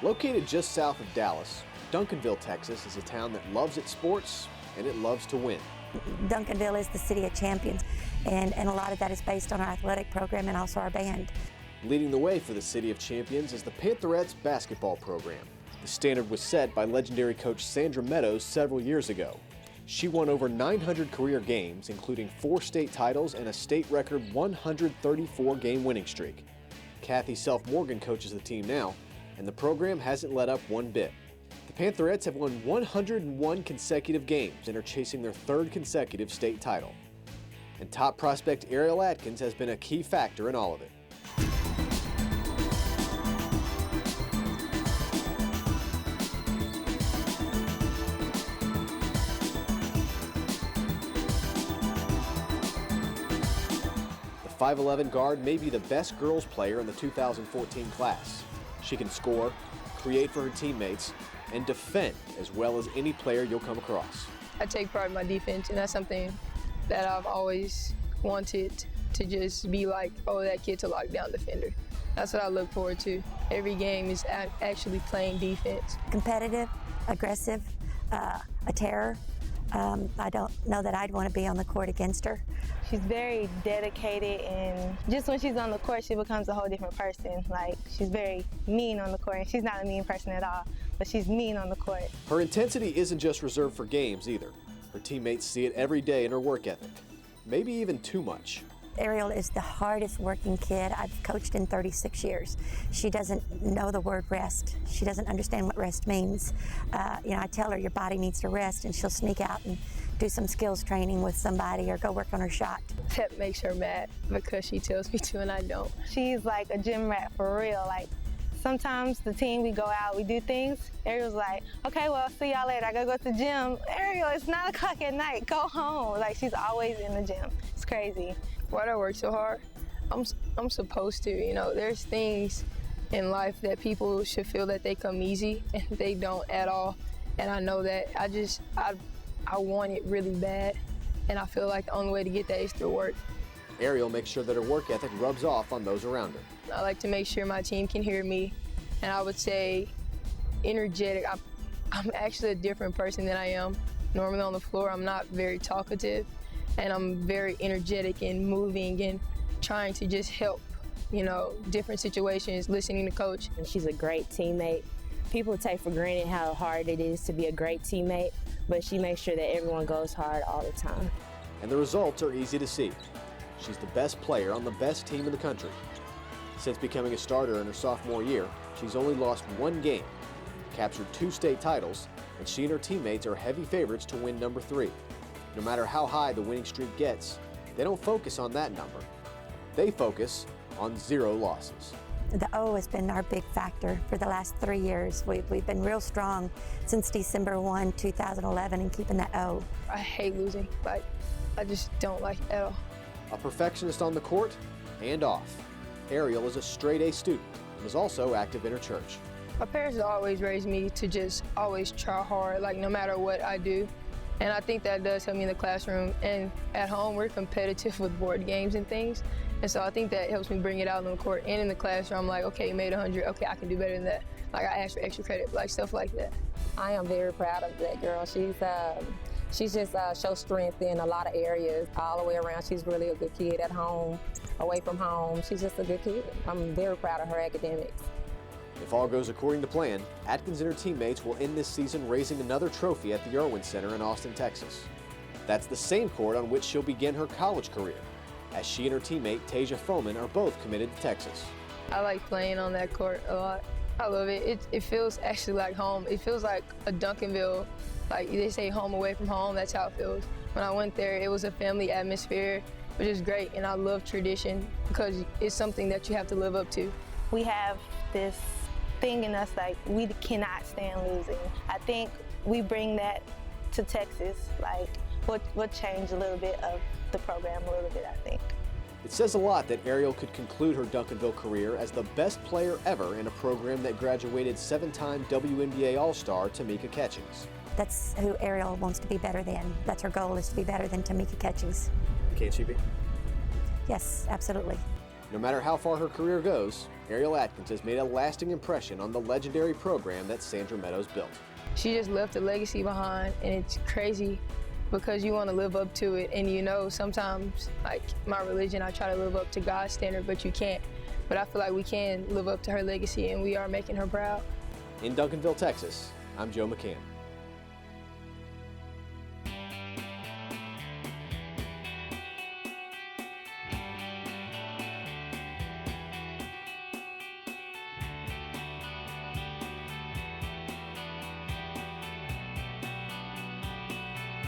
Located just south of Dallas, Duncanville, Texas is a town that loves its sports and it loves to win. Duncanville is the city of champions, and a lot of that is based on our athletic program and also our band. Leading the way for the City of Champions is the Pantherettes basketball program. The standard was set by legendary coach Sandra Meadows several years ago. She won over 900 career games, including 4 state titles and a state record 134-game winning streak. Kathy Self-Morgan coaches the team now, and the program hasn't let up one bit. The Pantherettes have won 101 consecutive games and are chasing their 3rd consecutive state title. And top prospect Ariel Atkins has been a key factor in all of it. The 5'11" guard may be the best girls player in the 2014 class. She can score, create for her teammates, and defend as well as any player you'll come across. I take pride in my defense, and that's something that I've always wanted to just be like, oh, that kid's a lockdown defender. That's what I look forward to. Every game is actually playing defense. Competitive, aggressive, a terror. I don't know that I'd want to be on the court against her. She's very dedicated, and just when she's on the court, she becomes a whole different person. Like, she's very mean on the court, and she's not a mean person at all, but she's mean on the court. Her intensity isn't just reserved for games either. Her teammates see it every day in her work ethic, maybe even too much. Ariel is the hardest working kid I've coached in 36 years. She doesn't know the word rest. She doesn't understand what rest means. I tell her your body needs to rest, and she'll sneak out and do some skills training with somebody or go work on her shot. That makes her mad because she tells me to and I don't. She's like a gym rat for real. Like, sometimes the team, we go out, we do things. Ariel's like, okay, well, see y'all later. I gotta go to the gym. Ariel, it's 9 o'clock at night. Go home. Like, she's always in the gym. It's crazy. Why do I work so hard? I'm supposed to. There's things in life that people should feel that they come easy, and they don't at all. And I know that. I want it really bad, and I feel like the only way to get that is through work. Ariel makes sure that her work ethic rubs off on those around her. I like to make sure my team can hear me, and I would say energetic. I'm actually a different person than I am normally on the floor. I'm not very talkative, and I'm very energetic and moving and trying to just help, different situations, listening to coach. She's a great teammate. People take for granted how hard it is to be a great teammate, but she makes sure that everyone goes hard all the time. And the results are easy to see. She's the best player on the best team in the country. Since becoming a starter in her sophomore year, she's only lost 1 game, captured 2 state titles, and she and her teammates are heavy favorites to win number 3. No matter how high the winning streak gets, they don't focus on that number. They focus on 0 losses. The O has been our big factor for the last 3 years. We've been real strong since December 1, 2011, and keeping that O. I hate losing. I just don't like it at all. A perfectionist on the court and off, Ariel is a straight-A student and is also active in her church. My parents always raised me to just always try hard, no matter what I do. And I think that does help me in the classroom. And at home, we're competitive with board games and things. And so I think that helps me bring it out on the court and in the classroom. I'm like, okay, you made 100. Okay, I can do better than that. I ask for extra credit, stuff like that. I am very proud of that girl. She's just shows strength in a lot of areas all the way around. She's really a good kid at home, away from home. She's just a good kid. I'm very proud of her academics. If all goes according to plan, Atkins and her teammates will end this season raising another trophy at the Irwin Center in Austin, Texas. That's the same court on which she'll begin her college career, as she and her teammate Tasia Foman are both committed to Texas. I like playing on that court a lot. I love it. It feels actually like home. It feels like a Duncanville. They say home away from home, that's how it feels. When I went there, it was a family atmosphere, which is great, and I love tradition because it's something that you have to live up to. We have this thing in us, we cannot stand losing. I think we bring that to Texas. We'll change a little bit of the program a little bit, I think. It says a lot that Ariel could conclude her Duncanville career as the best player ever in a program that graduated 7-time WNBA All-Star Tamika Catchings. That's who Ariel wants to be better than. That's her goal, is to be better than Tamika Catchings. Can't she be? Yes, absolutely. No matter how far her career goes, Ariel Atkins has made a lasting impression on the legendary program that Sandra Meadows built. She just left a legacy behind, and it's crazy because you want to live up to it. And you know, sometimes, like my religion, I try to live up to God's standard, but you can't. But I feel like we can live up to her legacy, and we are making her proud. In Duncanville, Texas, I'm Joe McCann.